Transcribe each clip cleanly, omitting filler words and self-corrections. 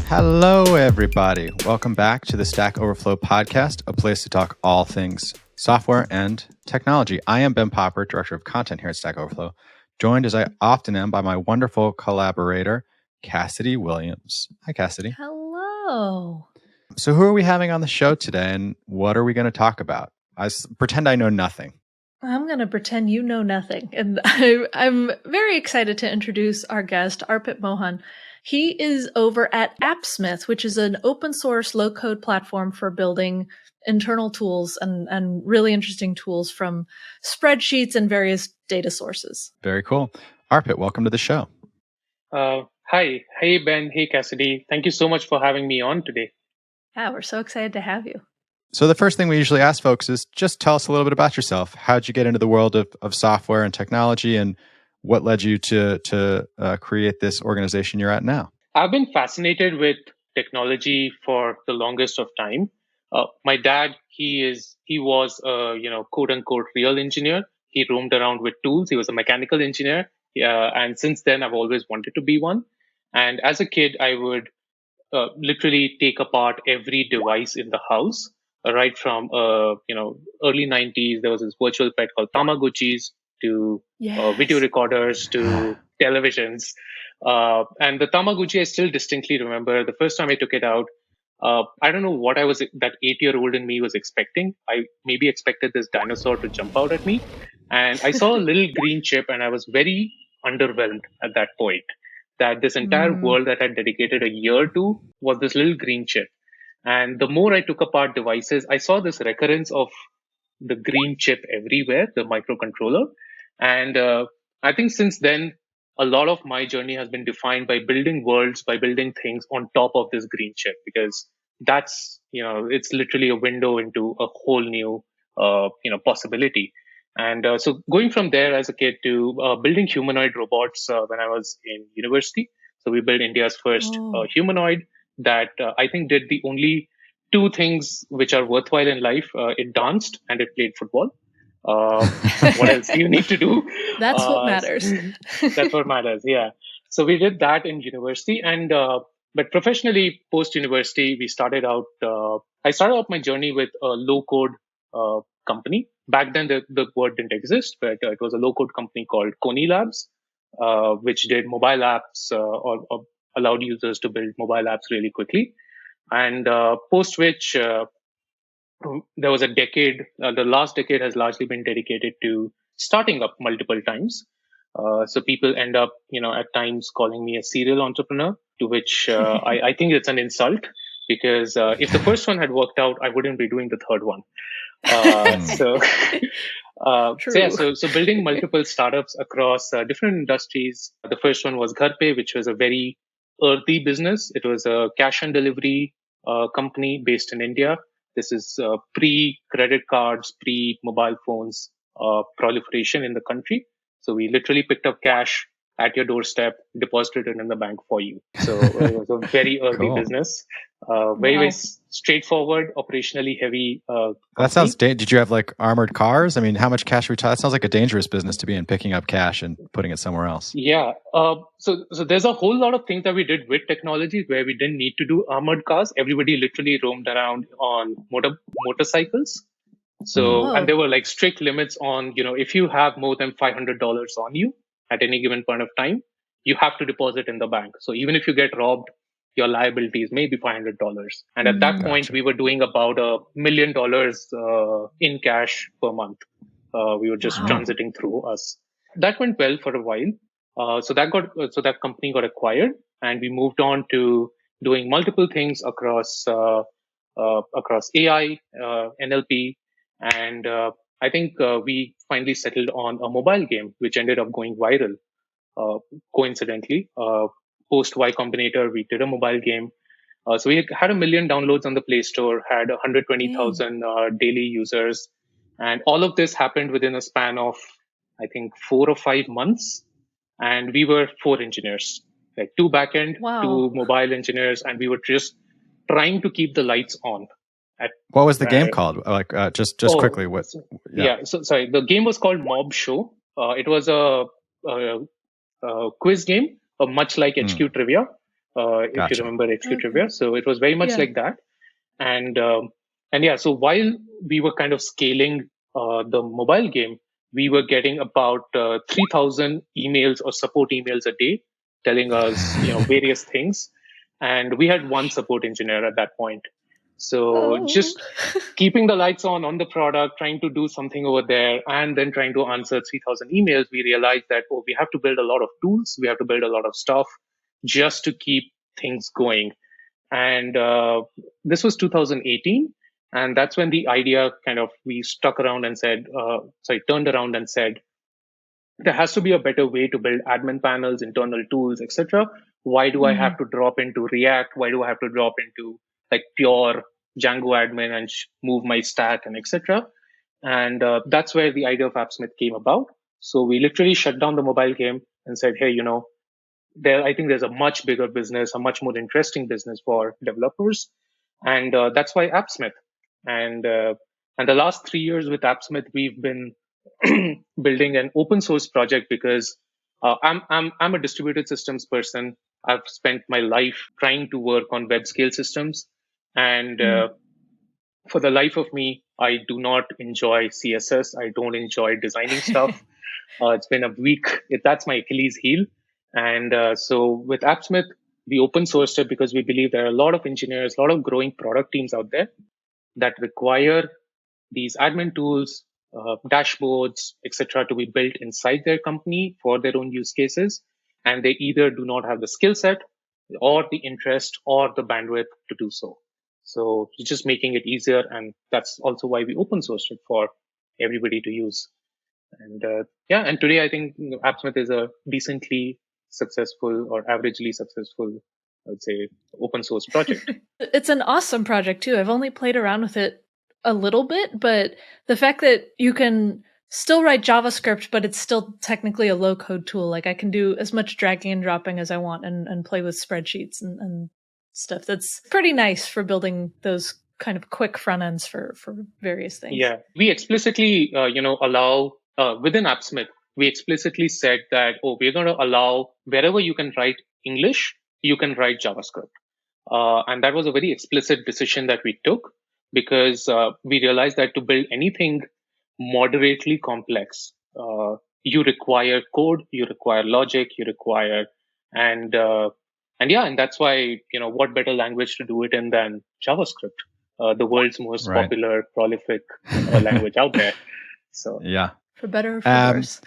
Hello, everybody. Welcome back to the Stack Overflow podcast, a place to talk all things software and technology. I am Ben Popper, Director of Content here at Stack Overflow, joined as I often am by my wonderful collaborator, Cassidy Williams. Hi, Cassidy. Hello. So who are we having on the show today, and what are we going to talk about? Pretend I know nothing. I'm going to pretend you know nothing. And I'm very excited to introduce our guest, Arpit Mohan. He is over at Appsmith, which is an open source low-code platform for building internal tools and really interesting tools from spreadsheets and various data sources. Very cool. Arpit, welcome to the show. Hi. Hey, Ben. Hey, Cassidy. Thank you so much for having me on today. Yeah, we're so excited to have you. So the first thing we usually ask folks is just tell us a little bit about yourself. How'd you get into the world of software and technology, and what led you to create this organization you're at now? I've been fascinated with technology for the longest of time. My dad, he was a quote unquote real engineer. He roamed around with tools. He was a mechanical engineer, and since then I've always wanted to be one. And as a kid, I would literally take apart every device in the house. Right from early 90s, there was this virtual pet called Tamagotchis to video recorders to televisions. And the Tamagotchi, I still distinctly remember the first time I took it out. I don't know what that 8-year-old in me was expecting. I maybe expected this dinosaur to jump out at me. And I saw a little green chip, and I was very underwhelmed at that point that this entire world that I had dedicated a year to was this little green chip. And the more I took apart devices, I saw this recurrence of the green chip everywhere, the microcontroller. And I think since then, a lot of my journey has been defined by building worlds, by building things on top of this green chip, because that's, it's literally a window into a whole new, possibility. And so going from there as a kid to building humanoid robots when I was in university. So we built India's first humanoid that I think did the only two things which are worthwhile in life. It danced and it played football. What else do you need to do? That's what matters. That's what matters. Yeah. So we did that in university, and but professionally post university, I started out my journey with a low code company. Back then, the word didn't exist, but it was a low code company called Kony Labs, which did mobile apps or allowed users to build mobile apps really quickly. And post which there was a decade. The last decade has largely been dedicated to starting up multiple times. So people end up, at times calling me a serial entrepreneur, to which I think it's an insult, because if the first one had worked out, I wouldn't be doing the third one. So building multiple startups across different industries. The first one was Ghar-Pe, which was a very earthy business. It was a cash and delivery company based in India. This is pre-credit cards, pre-mobile phones proliferation in the country. So we literally picked up cash at your doorstep, deposited it in the bank for you. So it was a very early business. Very straightforward, operationally heavy. That sounds. Did you have like armored cars? I mean, how much cash we? That sounds like a dangerous business to be in, picking up cash and putting it somewhere else. Yeah. So there's a whole lot of things that we did with technology where we didn't need to do armored cars. Everybody literally roamed around on motorcycles. So and there were like strict limits on, if you have more than $500 on you at any given point of time, you have to deposit in the bank. So even if you get robbed, your liabilities may be $500. And at that point, we were doing about $1 million in cash per month. We were just transiting through us. That went well for a while. So that company got acquired, and we moved on to doing multiple things across AI, NLP, and I think we finally settled on a mobile game, which ended up going viral. Coincidentally, post Y Combinator, we did a mobile game. So we had 1 million downloads on the Play Store, had 120,000 daily users. And all of this happened within a span of, I think, 4 or 5 months. And we were 4 engineers, like 2 backend, 2 mobile engineers, and we were just trying to keep the lights on. What was the game called? Like, just quickly. What? Yeah. So sorry, the game was called Mob Show. It was a quiz game, much like HQ Trivia. if you Gotcha. remember X2 Okay. Trivia. So it was very much Yeah. like that. And yeah, so while we were kind of scaling the mobile game, we were getting about 3,000 emails or support emails a day telling us, various things. And we had one support engineer at that point. So Oh. just keeping the lights on the product, trying to do something over there, and then trying to answer 3,000 emails, we realized that, we have to build a lot of tools. We have to build a lot of stuff just to keep things going. And this was 2018. And that's when the idea we turned around and said, there has to be a better way to build admin panels, internal tools, etc. Why do I have to drop into React? Why do I have to drop into like pure Django admin and move my stack and etc.? And that's where the idea of Appsmith came about. So we literally shut down the mobile game and said, hey, I think there's a much bigger business, a much more interesting business for developers, and that's why Appsmith. And the last 3 years with Appsmith, we've been building an open source project because I'm a distributed systems person. I've spent my life trying to work on web scale systems, and for the life of me, I do not enjoy CSS. I don't enjoy designing stuff. It's been a week. That's my Achilles heel. And so with Appsmith, we open sourced it because we believe there are a lot of engineers, a lot of growing product teams out there that require these admin tools, dashboards, etc., to be built inside their company for their own use cases. And they either do not have the skill set or the interest or the bandwidth to do so. So it's just making it easier. And that's also why we open sourced it for everybody to use. And and today I think Appsmith is a decently successful or averagely successful, I would say, open source project. It's an awesome project too. I've only played around with it a little bit, but the fact that you can still write JavaScript, but it's still technically a low-code tool. Like I can do as much dragging and dropping as I want and play with spreadsheets and stuff. That's pretty nice for building those kind of quick front ends for various things. Yeah, we explicitly, allow within Appsmith, we explicitly said that, we're going to allow wherever you can write English, you can write JavaScript. And that was a very explicit decision that we took because we realized that to build anything moderately complex, you require code, you require logic, and that's why, what better language to do it in than JavaScript, the world's most popular, prolific language out there. So yeah. For better or for worse.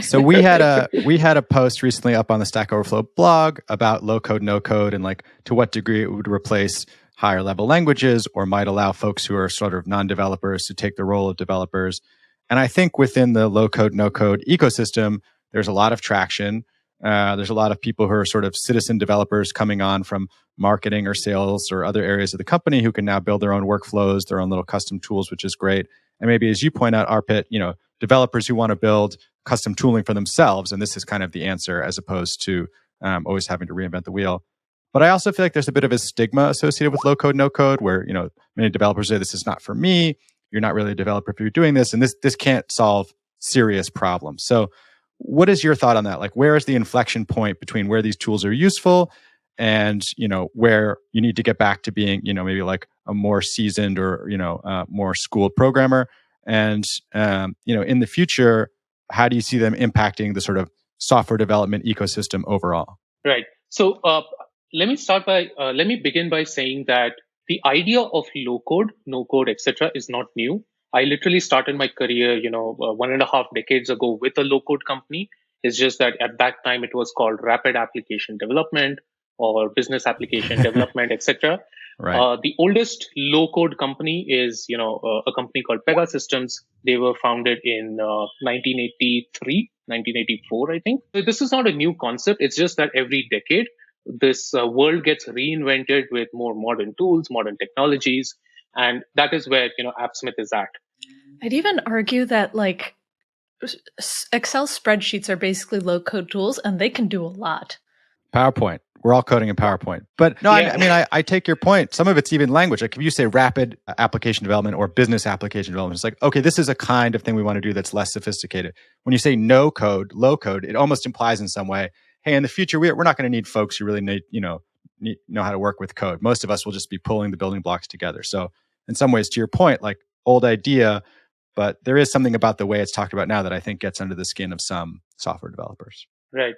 So we had a post recently up on the Stack Overflow blog about low code, no code, and like to what degree it would replace higher level languages or might allow folks who are sort of non-developers to take the role of developers. And I think within the low code, no code ecosystem, there's a lot of traction. There's a lot of people who are sort of citizen developers coming on from marketing or sales or other areas of the company who can now build their own workflows, their own little custom tools, which is great. And maybe as you point out, Arpit, developers who want to build custom tooling for themselves, and this is kind of the answer as opposed to always having to reinvent the wheel. But I also feel like there's a bit of a stigma associated with low code, no code, where many developers say this is not for me. You're not really a developer if you're doing this, and this can't solve serious problems. So, what is your thought on that? Like, where is the inflection point between where these tools are useful and where you need to get back to being maybe like a more seasoned or more schooled programmer? And in the future, how do you see them impacting the sort of software development ecosystem overall? Right. So let me begin by saying that the idea of low code, no code, etc., is not new. I literally started my career, 1.5 decades ago with a low code company. It's just that at that time it was called rapid application development or business application development, etc. Right. The oldest low-code company is, a company called Pegasystems. They were founded in 1983, 1984, I think. So this is not a new concept. It's just that every decade, this world gets reinvented with more modern tools, modern technologies, and that is where Appsmith is at. I'd even argue that like Excel spreadsheets are basically low-code tools, and they can do a lot. PowerPoint. We're all coding in PowerPoint. But no, yeah. I take your point. Some of it's even language. Like if you say rapid application development or business application development, it's like, okay, this is a kind of thing we want to do that's less sophisticated. When you say no code, low code, it almost implies in some way, hey, in the future, we're not going to need folks who really know how to work with code. Most of us will just be pulling the building blocks together. So in some ways, to your point, like old idea, but there is something about the way it's talked about now that I think gets under the skin of some software developers. Right.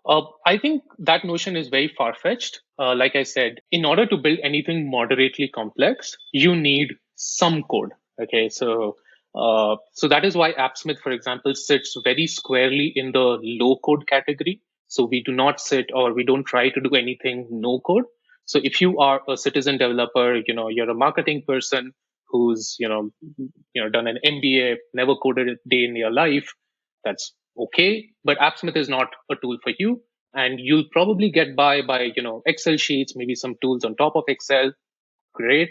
I think that notion is very far-fetched. Like I said, in order to build anything moderately complex, you need some code. Okay, so that is why Appsmith, for example, sits very squarely in the low-code category. So we do not sit, or we don't try to do anything no code. So if you are a citizen developer, you're a marketing person who's done an MBA, never coded a day in your life, that's okay. But Appsmith is not a tool for you, and you'll probably get by Excel sheets, maybe some tools on top of Excel. Great,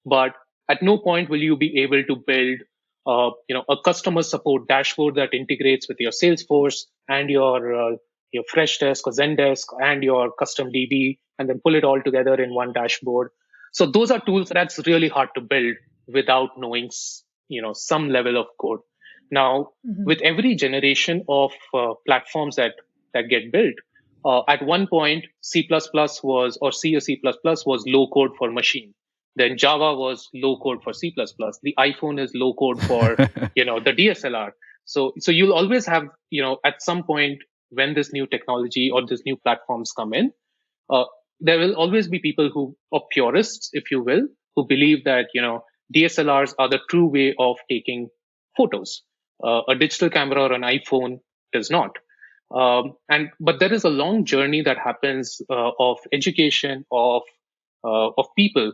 but at no point will you be able to build a customer support dashboard that integrates with your Salesforce and your Freshdesk or Zendesk and your custom DB, and then pull it all together in one dashboard. So those are tools that's really hard to build without knowing some level of code. Now, with every generation of platforms that get built, at one point C++ was, or C or C++ was low code for machine. Then Java was low code for C++. The iPhone is low code for the DSLR. So you'll always have at some point when this new technology or this new platforms come in, there will always be people who are purists, if you will, who believe that DSLRs are the true way of taking photos. A digital camera or an iPhone does not. But there is a long journey that happens of education of people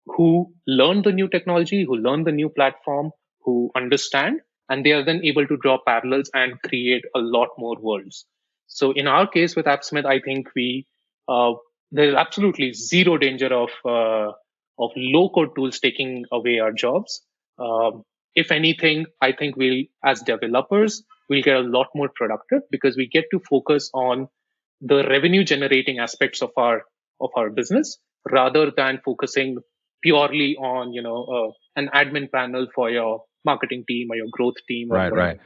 who learn the new technology, who learn the new platform, who understand, and they are then able to draw parallels and create a lot more worlds. So in our case with Appsmith, I think there's absolutely zero danger of low-code tools taking away our jobs. If anything, I think as developers, we'll get a lot more productive because we get to focus on the revenue-generating aspects of our business rather than focusing purely on an admin panel for your marketing team or your growth team. Right.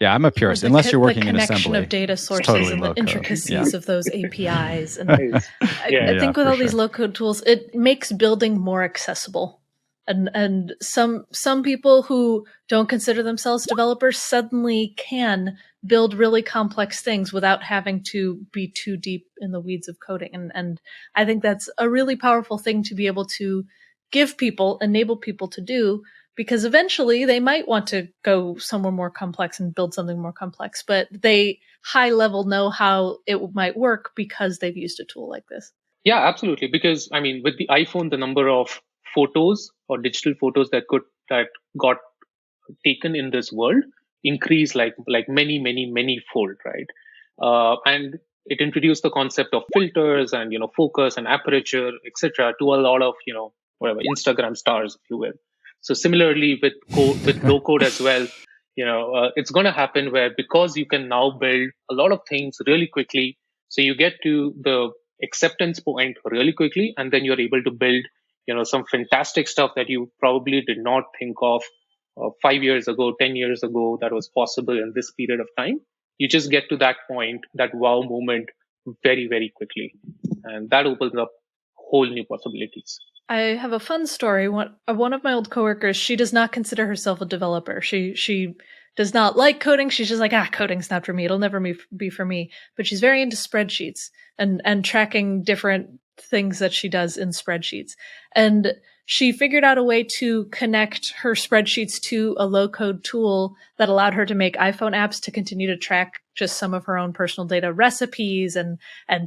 Yeah, I'm a purist. Unless you're working in assembly, the connection of data sources totally and the intricacies of those APIs. And I think with all these low-code tools, it makes building more accessible. And some people who don't consider themselves developers suddenly can build really complex things without having to be too deep in the weeds of coding. And I think that's a really powerful thing to be able to enable people to do, because eventually they might want to go somewhere more complex and build something more complex, but they high level know how it might work because they've used a tool like this. Yeah, absolutely. Because with the iPhone, the number of photos or digital photos that got taken in this world increased like many fold, right? And it introduced the concept of filters and focus and aperture, etc., to a lot of whatever Instagram stars, if you will. So similarly with low code as well, it's going to happen where, because you can now build a lot of things really quickly, so you get to the acceptance point really quickly, and then you're able to build some fantastic stuff that you probably did not think of 5 years ago, 10 years ago, that was possible in this period of time. You just get to that point, that wow moment, very, very quickly. And that opens up whole new possibilities. I have a fun story. One of my old coworkers, she does not consider herself a developer. She does not like coding. She's just like, coding's not for me. It'll never be for me. But she's very into spreadsheets and tracking different things that she does in spreadsheets. And she figured out a way to connect her spreadsheets to a low-code tool that allowed her to make iPhone apps to continue to track just some of her own personal data, recipes and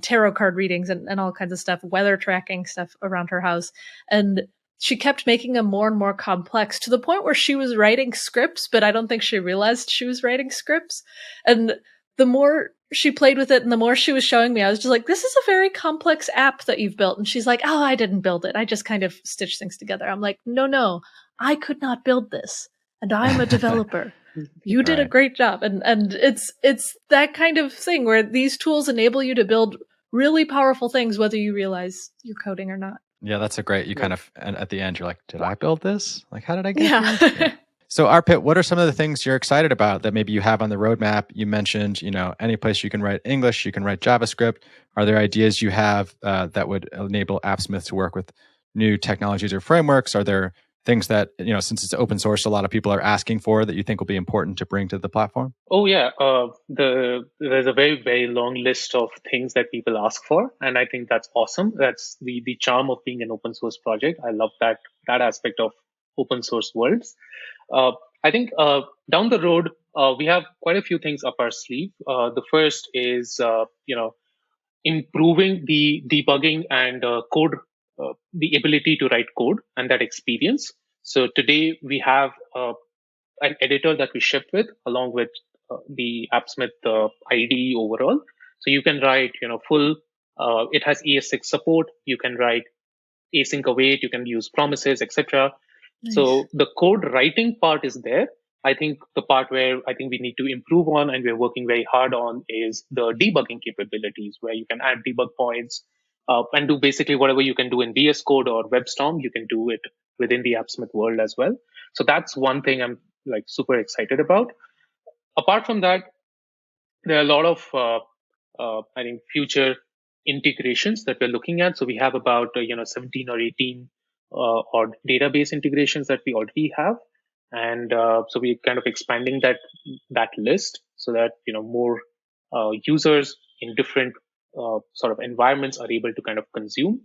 tarot card readings and all kinds of stuff, weather tracking stuff around her house. And she kept making them more and more complex to the point where she was writing scripts, but I don't think she realized she was writing scripts. And the more she played with it and the more she was showing me, I was just like, this is a very complex app that you've built. And she's like, I didn't build it. I just kind of stitched things together. I'm like, no, I could not build this. And I'm a developer. You did a great job. And it's that kind of thing where these tools enable you to build really powerful things, whether you realize you're coding or not. Yeah, that's a great, you kind of, and at the end, you're like, did I build this? Like, how did I get here? Yeah. So Arpit, what are some of the things you're excited about that maybe you have on the roadmap? You mentioned, any place you can write English, you can write JavaScript. Are there ideas you have that would enable Appsmith to work with new technologies or frameworks? Are there things that, since it's open source, a lot of people are asking for that you think will be important to bring to the platform? Oh yeah, there's a very very long list of things that people ask for, and I think that's awesome. That's the charm of being an open source project. I love that aspect of open source worlds. Uh, I think down the road we have quite a few things up our sleeve. The first is improving the debugging and the ability to write code and that experience. So today we have an editor that we ship with, along with the Appsmith IDE overall. So you can write, full. It has ES6 support. You can write async await. You can use promises, etc. Nice. So the code writing part is there. I think the part where I think we need to improve on and we're working very hard on is the debugging capabilities, where you can add debug points and do basically whatever you can do in VS Code or WebStorm, you can do it within the Appsmith world as well. So that's one thing I'm like super excited about. Apart from that, there are a lot of I think future integrations that we're looking at. So we have about 17 or 18 or database integrations that we already have, and so we're kind of expanding that list so that more users in different sort of environments are able to kind of consume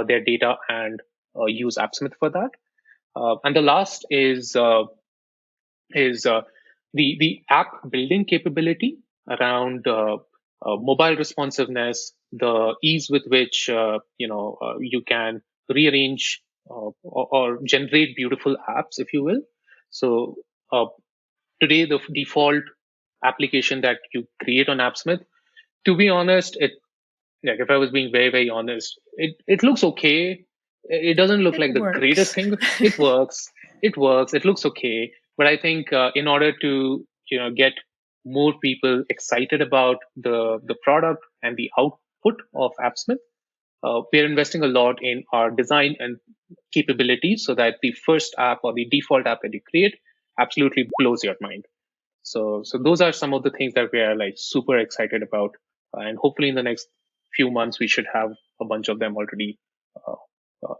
their data and use Appsmith for that. And the last is the app building capability around mobile responsiveness, the ease with which you can rearrange or generate beautiful apps, if you will. So today, the default application that you create on Appsmith, to be honest, if I was being very very honest, it looks okay. It doesn't look like the greatest thing. It works. It works. It looks okay. But I think in order to get more people excited about the product and the output of Appsmith, we're investing a lot in our design and capabilities so that the first app or the default app that you create absolutely blows your mind. So those are some of the things that we are like super excited about, and hopefully in the next few months we should have a bunch of them already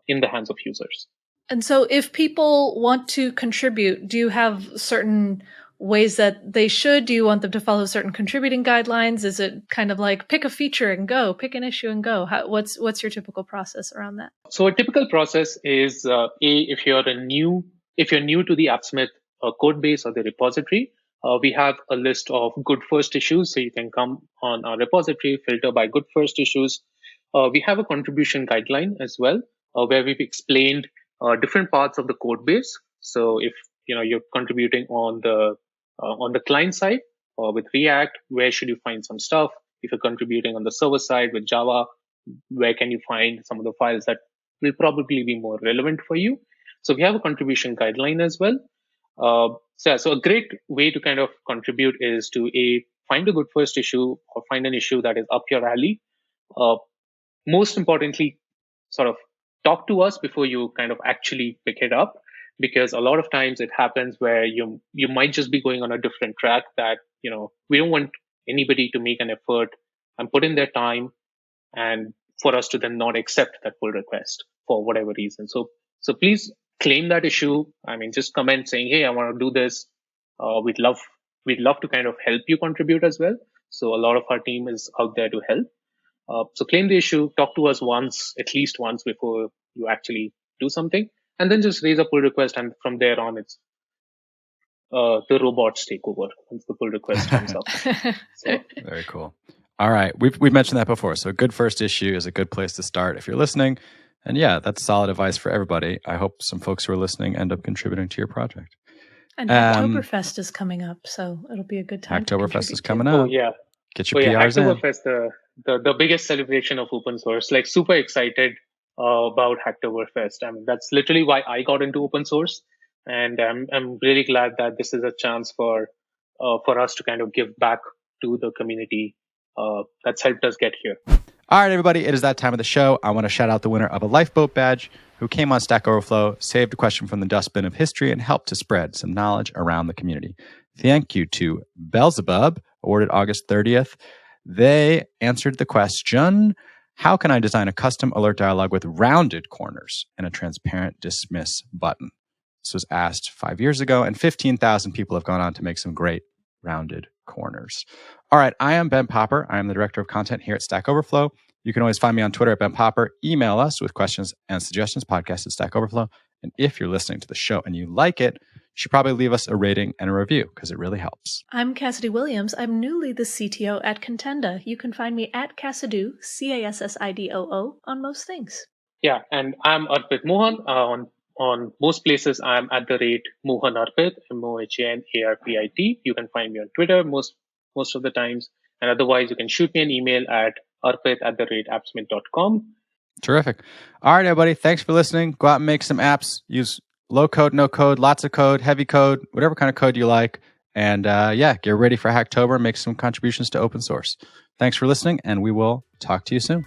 in the hands of users. And so if people want to contribute, do you have certain ways that they should? Do you want them to follow certain contributing guidelines? Is it kind of like pick a feature and go, pick an issue and go? What's your typical process around that? So a typical process is if you're new to the Appsmith code base or the repository, we have a list of good first issues. So you can come on our repository, filter by good first issues. We have a contribution guideline as well, where we've explained different parts of the code base. So if you're contributing on the client side with React, where should you find some stuff? If you're contributing on the server side with Java, where can you find some of the files that will probably be more relevant for you? So we have a contribution guideline as well. So a great way to kind of contribute is to find a good first issue or find an issue that is up your alley. Most importantly, sort of talk to us before you kind of actually pick it up, because a lot of times it happens where you might just be going on a different track that we don't want anybody to make an effort and put in their time and for us to then not accept that pull request for whatever reason. So please claim that issue. I mean, just comment saying, hey, I want to do this. We'd love to kind of help you contribute as well. So a lot of our team is out there to help. So claim the issue, talk to us at least once before you actually do something, and then just raise a pull request. And from there on, it's the robots take over once the pull request comes up. So. Very cool. All right. We've mentioned that before. So a good first issue is a good place to start if you're listening. And yeah, that's solid advice for everybody. I hope some folks who are listening end up contributing to your project. And Hacktoberfest is coming up, so it'll be a good time. Hacktoberfest is coming up. Oh yeah. Get your PRs in. Hacktoberfest, the biggest celebration of open source. Like super excited about Hacktoberfest. I mean, that's literally why I got into open source, and I'm really glad that this is a chance for us to kind of give back to the community that's helped us get here. All right, everybody, it is that time of the show. I want to shout out the winner of a lifeboat badge, who came on Stack Overflow, saved a question from the dustbin of history, and helped to spread some knowledge around the community. Thank you to Beelzebub, awarded August 30th. They answered the question, how can I design a custom alert dialog with rounded corners and a transparent dismiss button? This was asked 5 years ago, and 15,000 people have gone on to make some great rounded corners. All right, I am Ben Popper. I am the Director of Content here at Stack Overflow. You can always find me on Twitter at Ben Popper. Email us with questions and suggestions, podcast at Stack Overflow. And if you're listening to the show and you like it, you should probably leave us a rating and a review because it really helps. I'm Cassidy Williams. I'm newly the CTO at Contenda. You can find me at Cassidoo, Cassidoo, on most things. Yeah, and I'm Arpit Mohan. On most places, I'm at the rate Mohan Arpit, MohanArpit. You can find me on Twitter most of the times. And otherwise, you can shoot me an email at arpit@appsmith.com. Terrific. All right, everybody. Thanks for listening. Go out and make some apps. Use low code, no code, lots of code, heavy code, whatever kind of code you like. And get ready for Hacktober and make some contributions to open source. Thanks for listening, and we will talk to you soon.